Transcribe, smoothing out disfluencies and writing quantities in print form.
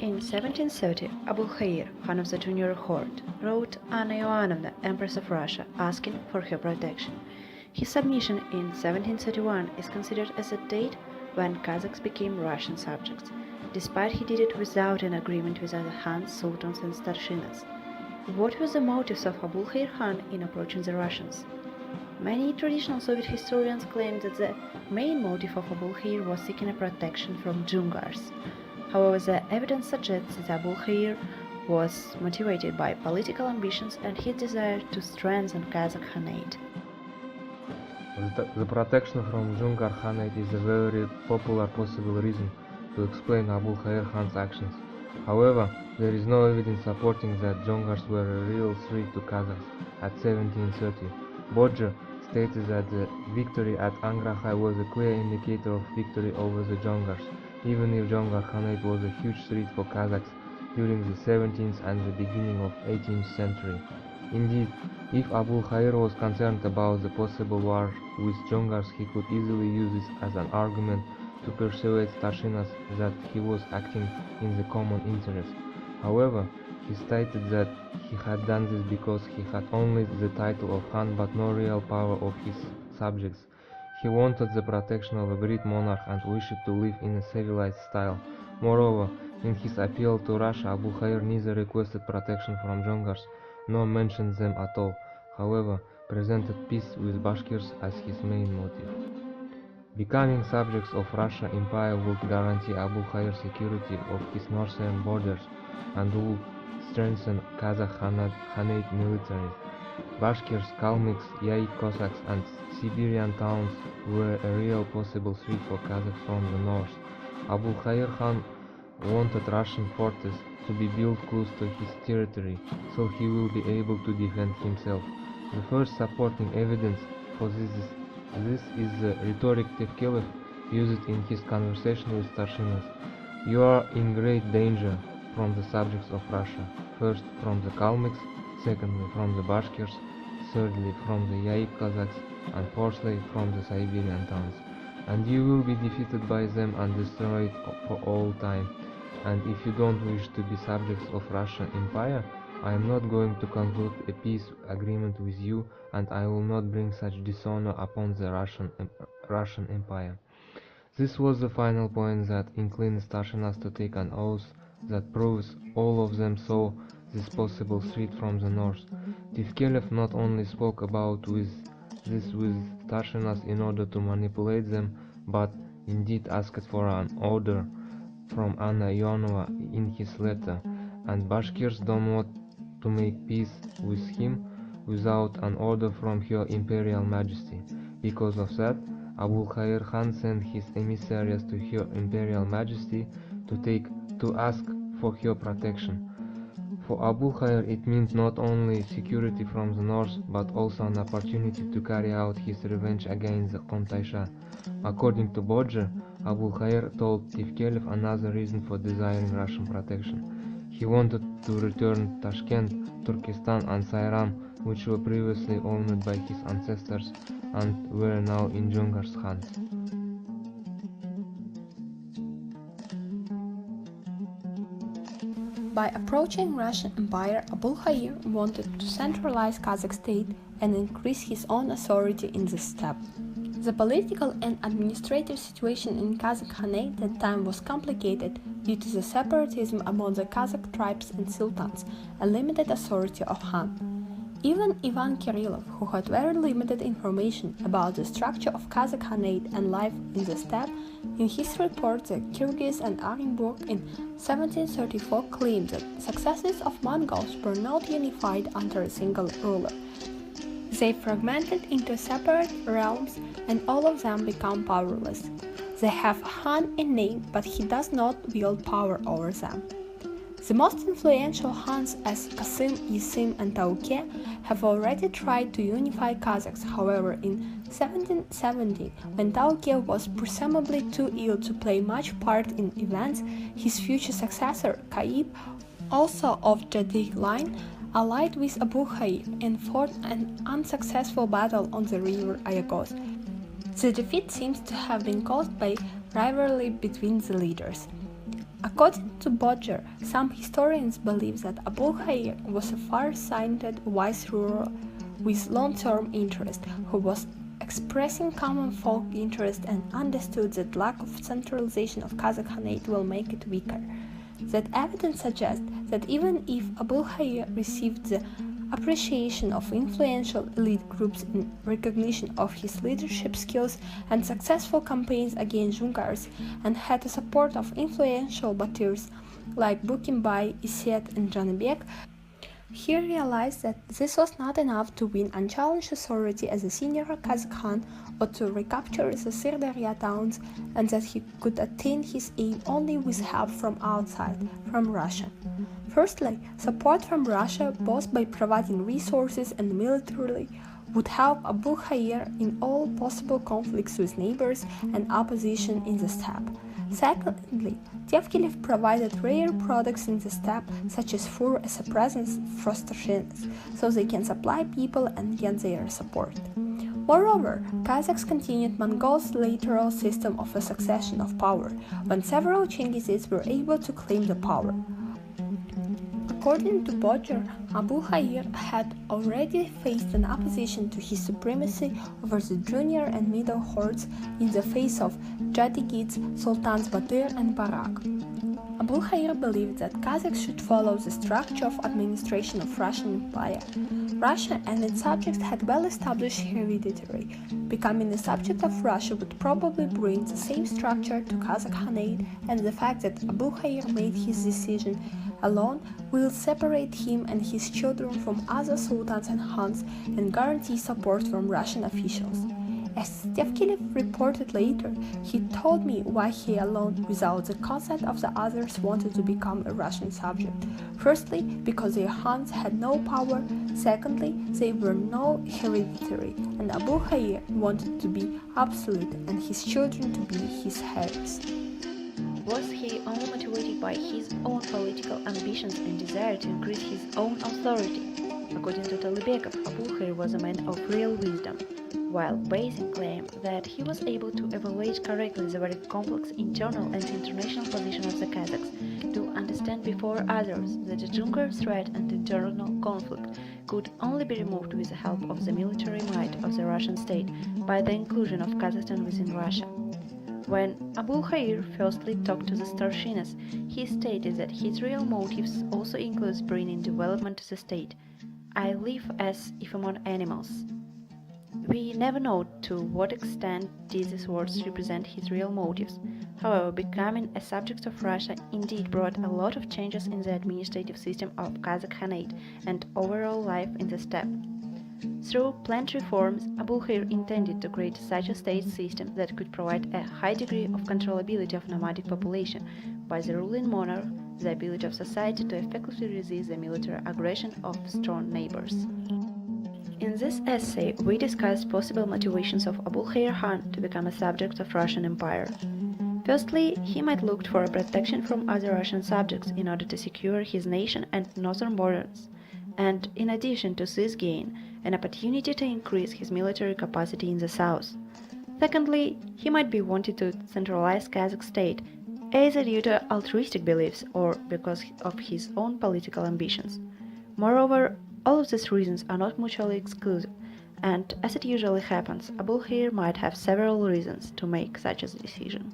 In 1730, Abulkhair Khan of the Junior Court wrote Anna Ioannovna, Empress of Russia, asking for her protection. His submission in 1731 is considered as a date when Kazakhs became Russian subjects, despite he did it without an agreement with other Khans, sultans and starshinas. What were the motives of Abulkhair Khan in approaching the Russians? Many traditional Soviet historians claim that the main motive of Abulkhair was seeking a protection from Dzungars. However, the evidence suggests that Abulkhair was motivated by political ambitions and his desire to strengthen Kazakh Khanate. The protection from Dzungar Khanate is a very popular possible reason to explain Abulkhair Khan's actions. However, there is no evidence supporting that Dzungars were a real threat to Kazakhs at 1730. Bodger stated that the victory at Angrahai was a clear indicator of victory over the Dzungars, even if Dzungar Khanate was a huge threat for Kazakhs during the 17th and the beginning of 18th century. Indeed, if Abulkhair was concerned about the possible war with Dzungars, he could easily use this as an argument to persuade starshinas that he was acting in the common interest. However, he stated that he had done this because he had only the title of Khan but no real power of his subjects. He wanted the protection of a great monarch and wished to live in a civilized style. Moreover, in his appeal to Russia, Abulkhair neither requested protection from Dzungars nor mentioned them at all, however, presented peace with Bashkirs as his main motive. Becoming subjects of Russian Empire would guarantee Abulkhair security of his northern borders and would strengthen Kazakh Khanate military. Bashkirs, Kalmyks, Yaik Cossacks and Siberian towns were a real possible threat for Kazakhs from the north. Abulkhair Khan wanted Russian fortress to be built close to his territory, so he will be able to defend himself. The first supporting evidence for this is the rhetoric Tevkelev used in his conversation with starshinas. You are in great danger from the subjects of Russia, first from the Kalmyks, secondly from the Bashkirs, thirdly from the Yaik Cossacks, and fourthly from the Siberian towns. And you will be defeated by them and destroyed for all time. And if you don't wish to be subjects of Russian Empire, I am not going to conclude a peace agreement with you, and I will not bring such dishonor upon the Russian Empire. This was the final point that inclined starshinas to take an oath that proves all of them saw this possible threat from the north. Tevkelev not only spoke about with starshinas in order to manipulate them, but indeed asked for an order from Anna Ioannovna in his letter, and Bashkirs don't want to make peace with him without an order from Her Imperial Majesty. Because of that, Abulkhair Khan sent his emissaries to Her Imperial Majesty to ask for her protection. For Abulkhair it meant not only security from the north, but also an opportunity to carry out his revenge against the Khontai Shah. According to Bodger, Abulkhair told Tevkelev another reason for desiring Russian protection. He wanted to return Tashkent, Turkestan and Sairam, which were previously owned by his ancestors and were now in Dzungars' hands. By approaching Russian Empire, Abulkhair wanted to centralize Kazakh state and increase his own authority in the steppe. The political and administrative situation in Kazakh Khanate at that time was complicated due to the separatism among the Kazakh tribes and sultans and limited authority of Khan. Even Ivan Kirillov, who had very limited information about the structure of Kazakh Khanate and life in the steppe, in his report The Kyrgyz and Orenburg in 1734 claimed that successors of Mongols were not unified under a single ruler. They fragmented into separate realms and all of them become powerless. They have Khan in name, but he does not wield power over them. The most influential Khans as Qasim, Yisim and Tauke have already tried to unify Kazakhs. However, in 1770, when Tauke was presumably too ill to play much part in events, his future successor, Kaib, also of Jadik line, allied with Abulkhair and fought an unsuccessful battle on the river Ayagos. The defeat seems to have been caused by rivalry between the leaders. According to Bodger, some historians believe that Abulkhair was a far-sighted wise ruler with long-term interest who was expressing common folk interest and understood that lack of centralization of Kazakh Khanate will make it weaker. That evidence suggests that even if Abulkhair received the appreciation of influential elite groups in recognition of his leadership skills and successful campaigns against Dzungars, and had the support of influential Batirs like Bukimbai, Iset, and Janibek, he realized that this was not enough to win unchallenged authority as a senior Kazakh Khan or to recapture the Sirdarya towns, and that he could attain his aim only with help from outside, from Russia. Firstly, support from Russia, both by providing resources and militarily, would help Abulkhair in all possible conflicts with neighbors and opposition in the steppe. Secondly, Tevkelev provided rare products in the steppe, such as fur, as a present for Starshinas, so they can supply people and get their support. Moreover, Kazakhs continued Mongols' lateral system of a succession of power, when several Chingizids were able to claim the power. According to Bodger, Abulkhair had already faced an opposition to his supremacy over the junior and middle hordes in the face of Jatigids, Sultans Batyr and Barak. Abulkhair believed that Kazakhs should follow the structure of administration of Russian Empire. Russia and its subjects had well-established hereditary. Becoming the subject of Russia would probably bring the same structure to Kazakh Khanate, and the fact that Abulkhair made his decision alone will separate him and his children from other sultans and khans and guarantee support from Russian officials. As Tevkelev reported later, he told me why he alone, without the consent of the others, wanted to become a Russian subject. Firstly, because their khans had no power. Secondly, they were no hereditary, and Abulkhair wanted to be absolute and his children to be his heirs. Was he only motivated by his own political ambitions and desire to increase his own authority? According to Talibekov, Abulkhair was a man of real wisdom, while Basin claimed that he was able to evaluate correctly the very complex internal and international position of the Kazakhs, to understand before others that the Dzungar threat and internal conflict could only be removed with the help of the military might of the Russian state by the inclusion of Kazakhstan within Russia. When Abulkhair firstly talked to the Starshinas, he stated that his real motives also includes bringing development to the state. I live as if among animals. We never know to what extent these words represent his real motives. However, becoming a subject of Russia indeed brought a lot of changes in the administrative system of Kazakh Khanate and overall life in the steppe. Through planned reforms, Abulkhair intended to create such a state system that could provide a high degree of controllability of nomadic population by the ruling monarch, the ability of society to effectively resist the military aggression of strong neighbors. In this essay, we discussed possible motivations of Abulkhair Khan to become a subject of Russian Empire. Firstly, he might look for protection from other Russian subjects in order to secure his nation and northern borders, and in addition to this gain, an opportunity to increase his military capacity in the south. Secondly, he might be wanting to centralize Kazakh state, either due to altruistic beliefs or because of his own political ambitions. Moreover, all of these reasons are not mutually exclusive, and as it usually happens, Abulkhair might have several reasons to make such a decision.